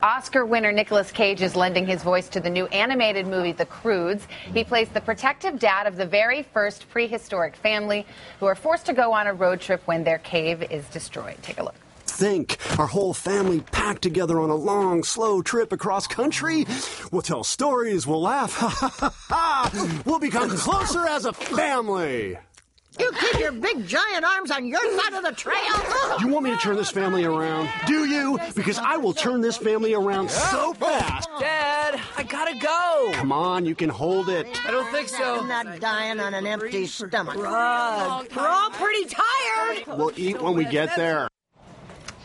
Oscar winner Nicolas Cage is lending his voice to the new animated movie, The Croods. He plays the protective dad of the very first prehistoric family who are forced to go on a road trip when their cave is destroyed. Take a look. Think, our whole family packed together on a long, slow trip across country. We'll tell stories, we'll laugh, we'll become closer as a family. You keep your big giant arms on your side of the trail. You want me to turn this family around? Do you? Because I will turn this family around so fast. Dad, I gotta go. Come on, you can hold it. I don't think so. I'm not dying on an empty stomach. Grug. We're all pretty tired. We'll eat when we get there.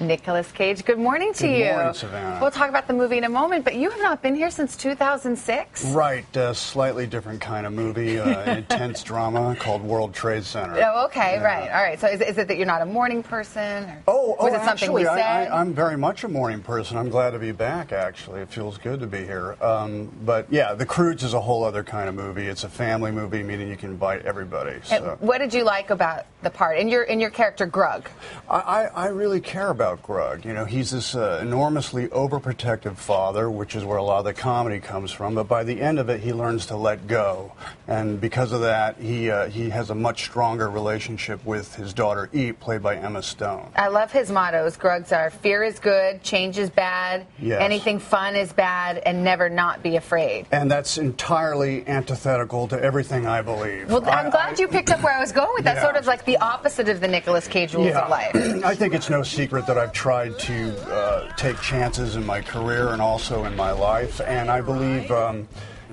Nicolas Cage, good morning to you. Good morning, Savannah. We'll talk about the movie in a moment, but you have not been here since 2006? Right, slightly different kind of movie, intense drama called World Trade Center. Oh, okay, Yeah. Right. All right. So is it that you're not a morning person? Or was it something actually, we said? I'm very much a morning person. I'm glad to be back, actually. It feels good to be here. But yeah, The Croods is a whole other kind of movie. It's a family movie, meaning you can invite everybody. So. What did you like about the part, and your character, Grug? I really care about Grug. You know, he's this enormously overprotective father, which is where a lot of the comedy comes from. But by the end of it, he learns to let go, and because of that, he has a much stronger relationship with his daughter Eve, played by Emma Stone. I love his mottos. Grug's are: fear is good, change is bad, Yes. anything fun is bad, and never not be afraid. And that's entirely antithetical to everything I believe. Well, I'm glad you picked up where I was going with that. Yeah. Sort of like the opposite of the Nicolas Cage rules of life. I think it's no secret that I've tried to take chances in my career and also in my life, and I believe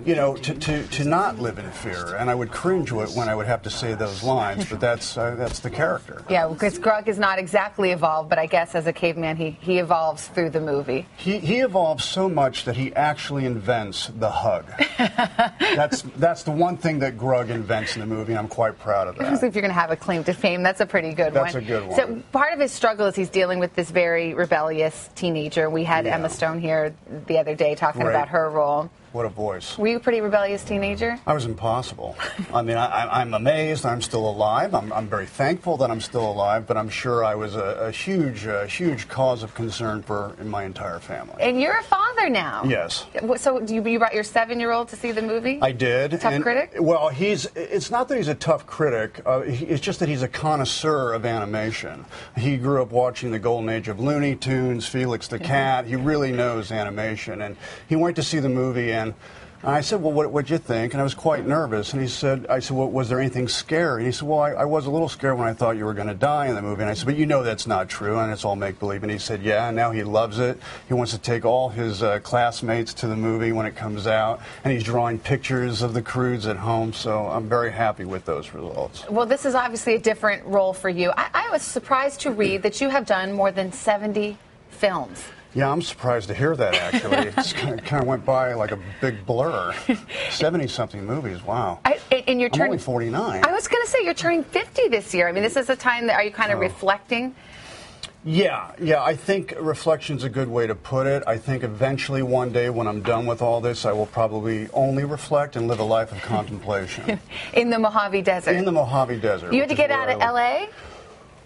you know, to not live in fear, and I would cringe when I would have to say those lines, but that's the character. Yeah, because Grug is not exactly evolved, but I guess as a caveman, he evolves through the movie. He evolves so much that he actually invents the hug. That's the one thing that Grug invents in the movie, and I'm quite proud of that. If you're going to have a claim to fame, that's a pretty good one. That's a good one. So part of his struggle is he's dealing with this very rebellious teenager. We had Emma Stone here the other day talking about her role. What a voice. Were you a pretty rebellious teenager? I was impossible. I mean, I'm amazed I'm still alive. I'm very thankful that I'm still alive, but I'm sure I was a huge cause of concern in my entire family. And you're a father now. Yes. So you brought your 7-year-old to see the movie? I did. Tough critic? Well, it's not that he's a tough critic. It's just that he's a connoisseur of animation. He grew up watching the golden age of Looney Tunes, Felix the Cat. He really knows animation. And he went to see the movie, and I said, well, what'd you think? And I was quite nervous. And I said, well, was there anything scary? And he said, well, I was a little scared when I thought you were going to die in the movie. And I said, but you know that's not true, and it's all make-believe. And he said, yeah, and now he loves it. He wants to take all his classmates to the movie when it comes out, and he's drawing pictures of the Croods at home, so I'm very happy with those results. Well, this is obviously a different role for you. I was surprised to read that you have done more than 70 films. Yeah, I'm surprised to hear that, actually. It kind of went by like a big blur. 70-something movies, wow. And you're I'm only 49. I was going to say, you're turning 50 this year. I mean, this is a time that, are you kind of reflecting? Yeah, I think reflection's a good way to put it. I think eventually one day when I'm done with all this, I will probably only reflect and live a life of contemplation. In the Mojave Desert? In the Mojave Desert. You had to get out of L.A.?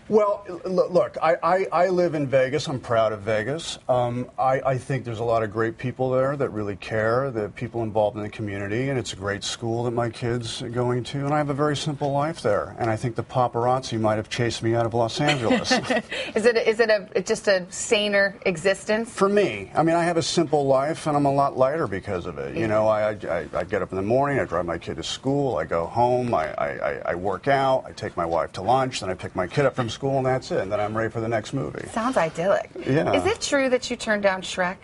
Well, look, I live in Vegas. I'm proud of Vegas. I think there's a lot of great people there that really care, the people involved in the community, and it's a great school that my kids are going to, and I have a very simple life there. And I think the paparazzi might have chased me out of Los Angeles. Is it just a saner existence? For me. I mean, I have a simple life, and I'm a lot lighter because of it. You know, I get up in the morning, I drive my kid to school, I go home, I work out, I take my wife to lunch, then I pick my kid up from school, and that's it. And then I'm ready for the next movie. Sounds idyllic. Yeah. Is it true that you turned down Shrek?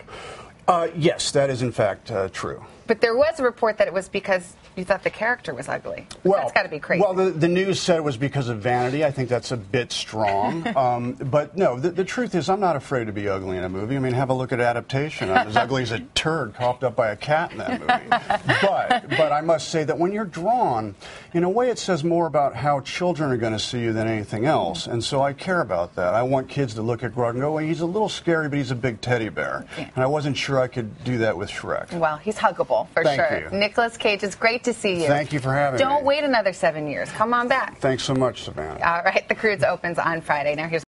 Yes, that is in fact true. But there was a report that it was because you thought the character was ugly. Well, that's got to be crazy. Well, the news said it was because of vanity. I think that's a bit strong. But no, the truth is I'm not afraid to be ugly in a movie. I mean, have a look at Adaptation. I'm as ugly as a turd coughed up by a cat in that movie. But I must say that when you're drawn, in a way it says more about how children are going to see you than anything else. And so I care about that. I want kids to look at Grug and go, well, he's a little scary, but he's a big teddy bear. Yeah. And I wasn't sure I could do that with Shrek. Well, he's huggable, for sure. Thank you. Nicolas Cage, it's great to see you. Thank you for having me. Don't wait another 7 years. Come on back. Thanks so much, Savannah. All right, The Croods opens on Friday. Now here's